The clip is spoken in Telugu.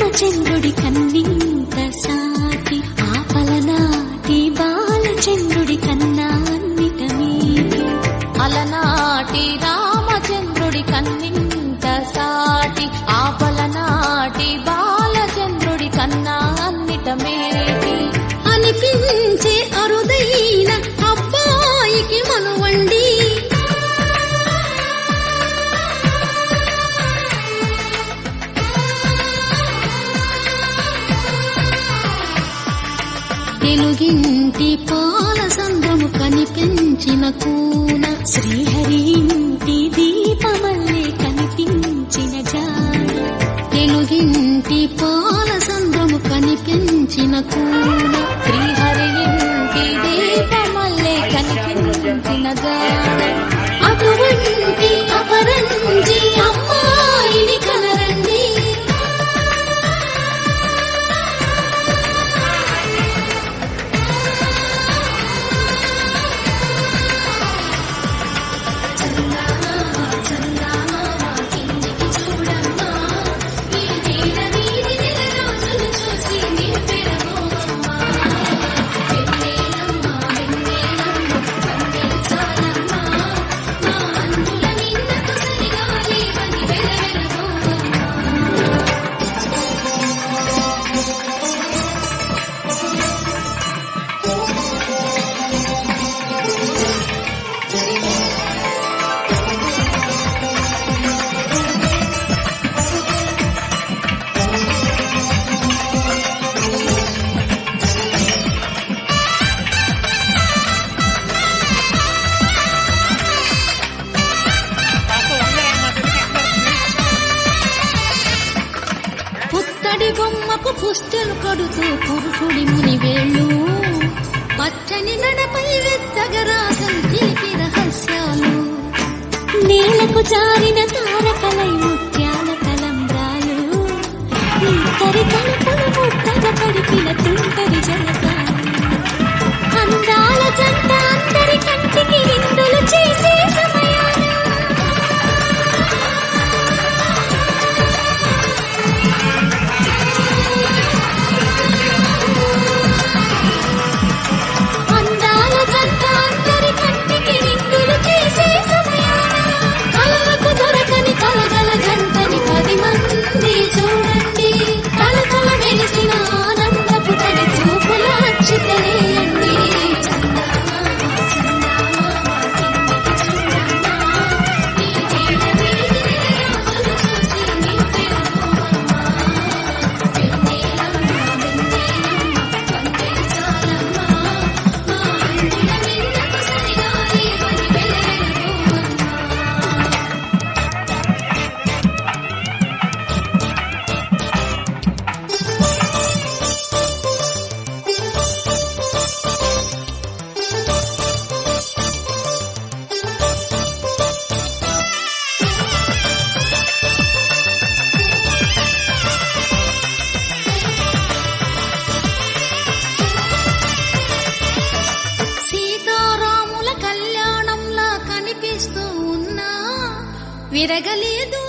రామచంద్రుడి కన్నింత సాటి ఆపలనాటి బాలచంద్రుడి కన్నా అన్నిట మీది. అలనాటి రామచంద్రుడి కన్నింత సాటి ఆపలనాటి బాలచంద్రుడి కన్నా అన్నిట మేటి అనిపించే అరుదైన అబ్బాయికి మనువండి. తెలుగింటి పాల సంద్రము కనిపించిన కూన శ్రీహరి ఇంటి దీపమల్లే కనిపించిన జాన. తెలుగింటి పాల సంద్రము కనిపించిన కూన శ్రీహరి ఇంటి దీపమల్లే కనిపించిన గాన. అటువంటి అపరంజి అమ్మాయిని కనరండి. పుత్తడి బొమ్మకు పుస్తెలు కడుతూ పురుషుడి ముని వేళ్ళు పచ్చని నడపై వెత్తగరాసలు చిలిపి రహస్యాలు. నేలకు జారిన తారకలై ముత్యాల తలంబ్రాలు ఇంతరి తలుపులు ముట్టగా తడిపిన తుంటరి జలకాలు. అందాల జంట అందరి కంటికి విందులు చేసే సమయాలు. అందాల జంట అందరి కంటికి విందులు చేసే సమయాన కళ్ళకు దొరకని కలగల జంటని 10 మంది చూడండి. కళకళ వెలిసిన ఆనందపు తడి చూపుల అచ్చితలేయండి. సీతారాముల కళ్యాణంలా కనిపిస్తూ ఉన్నా విరగలేదు